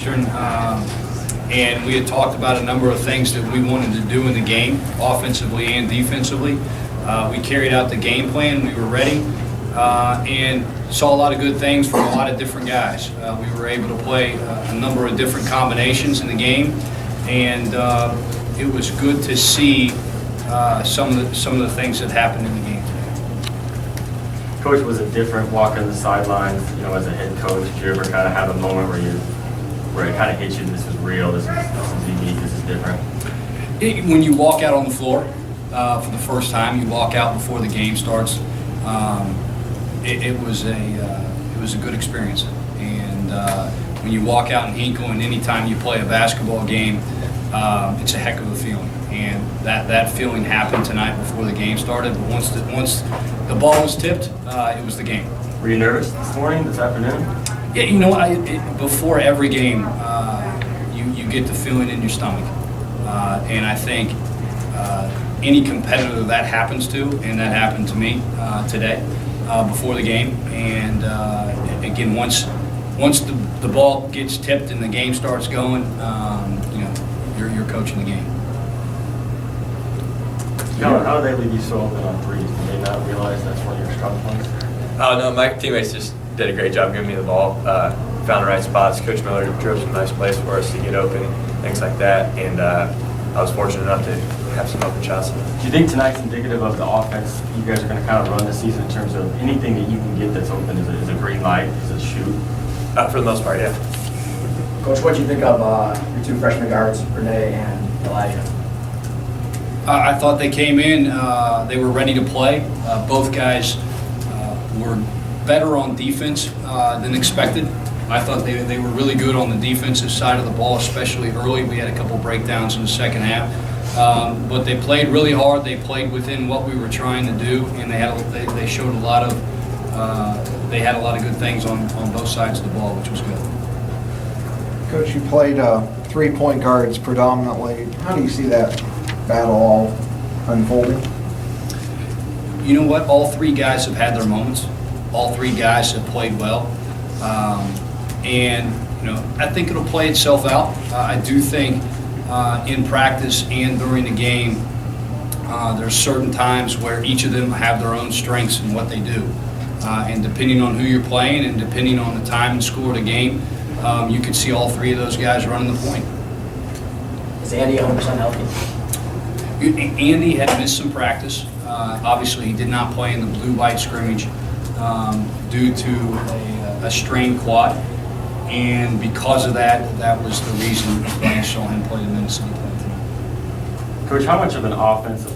And we had talked about a number of things that we wanted to do in the game, offensively and defensively. We carried out the game plan. We were ready and saw a lot of good things from a lot of different guys. We were able to play a number of different combinations in the game, and it was good to see some of the things that happened in the game today. Coach, was it different walking the sidelines, as a head coach? Did you ever kind of have a moment where it kind of hit you, this is real, this is unique, this is different? When you walk out on the floor for the first time, you walk out before the game starts, it was a good experience. And when you walk out in Hinkle, and anytime you play a basketball game, it's a heck of a feeling. And that feeling happened tonight before the game started. But once the ball was tipped, it was the game. Were you nervous this morning, this afternoon? Yeah, before every game, you get the feeling in your stomach. And I think any competitor that happens to, and that happened to me today before the game. And again, once the ball gets tipped and the game starts going, you're coaching the game. How do they leave you so open on threes? Do they not realize that's one of your strong points? Oh, no, my teammates just did a great job giving me the ball. Found the right spots. Coach Miller drove some nice plays for us to get open, things like that. And I was fortunate enough to have some open shots. Do you think tonight's indicative of the offense you guys are going to kind of run this season in terms of anything that you can get that's open is a green light, is a shoot? For the most part, yeah. Coach, what do you think of your two freshman guards, Renee and Elijah? I thought they came in, they were ready to play. Both guys were better on defense than expected. I thought they were really good on the defensive side of the ball, especially early. We had a couple breakdowns in the second half. But they played really hard. They played within what we were trying to do, and they showed a lot of they had a lot of good things on both sides of the ball, which was good. Coach, you played 3-point guards predominantly. How do you see that battle all unfolding? You know what? All three guys have had their moments. All three guys have played well. And I think it'll play itself out. I do think in practice and during the game, there's certain times where each of them have their own strengths in what they do. And depending on who you're playing and depending on the time and score of the game, you could see all three of those guys running the point. Is Andy 100% healthy? Andy had missed some practice. Obviously, he did not play in the blue-white scrimmage due to a strained quad. And because of that, that was the reason why you saw him play the Minnesota play. Coach, how much of an offensive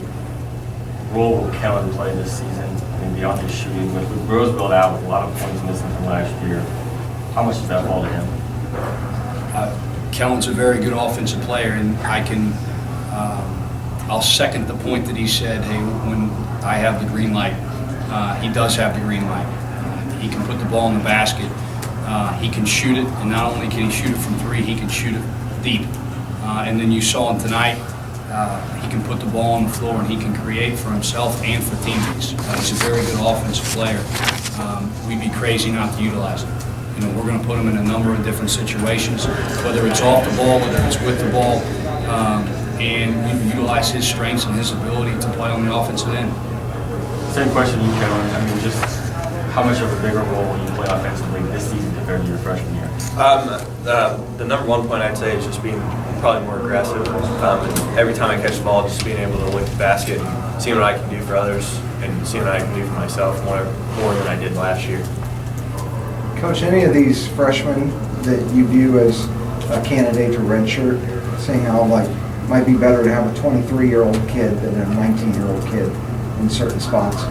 role will Kellen play this season? I mean, beyond his shooting, with Roosevelt out with a lot of points missing from last year, how much does that fall to him? Kellen's a very good offensive player, and I'll second the point that he said, hey, when I have the green light, he does have the green light. He can put the ball in the basket. He can shoot it, and not only can he shoot it from three, he can shoot it deep. And then you saw him tonight, he can put the ball on the floor and he can create for himself and for teammates. He's a very good offensive player. We'd be crazy not to utilize him. We're going to put him in a number of different situations, whether it's off the ball, whether it's with the ball, and utilize his strengths and his ability to play on the offensive end. Same question to you, Kellen. I mean, just how much of a bigger role will you play offensively this season compared to your freshman year? The number one point I'd say is just being probably more aggressive. Every time I catch the ball, just being able to look at the basket and seeing what I can do for others and seeing what I can do for myself more than I did last year. Coach, any of these freshmen that you view as a candidate to redshirt, saying how might be better to have a 23-year-old kid than a 19-year-old kid in certain spots?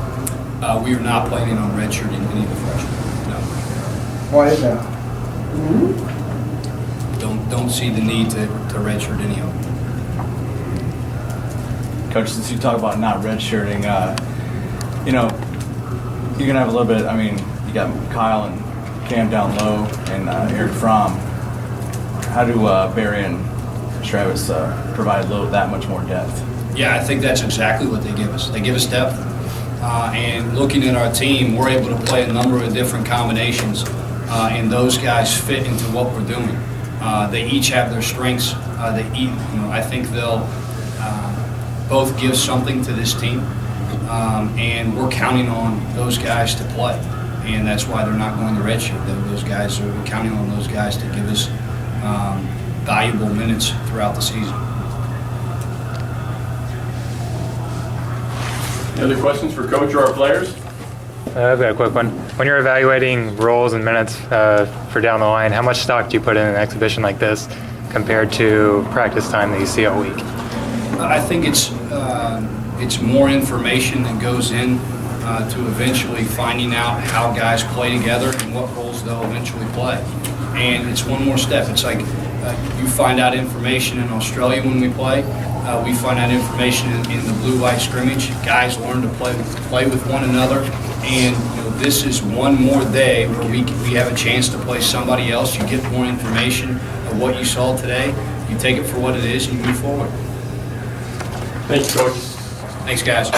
We are not planning on redshirting any of the freshmen. No. Why is that? Don't see the need to redshirt any of them. Coach, since you talk about not redshirting, you're going to have a little bit, you got Khyle and Cam down low and Eric Fromm. How do Barry and Travis provide that much more depth? Yeah, I think that's exactly what they give us. They give us depth. And looking at our team, we're able to play a number of different combinations, and those guys fit into what we're doing. They each have their strengths. I think they'll both give something to this team, and we're counting on those guys to play, and that's why they're not going to redshirt. We're counting on those guys to give us valuable minutes throughout the season. Any other questions for Coach or our players? I've got a quick one. When you're evaluating roles and minutes for down the line, how much stock do you put in an exhibition like this compared to practice time that you see all week? I think it's more information that goes in to eventually finding out how guys play together and what roles they'll eventually play. And it's one more step. It's like you find out information in Australia when we play. We find out information in the blue-white scrimmage. Guys learn to play with one another. And this is one more day where we have a chance to play somebody else. You get more information of what you saw today. You take it for what it is and you move forward. Thank you, Coach. Thanks, guys.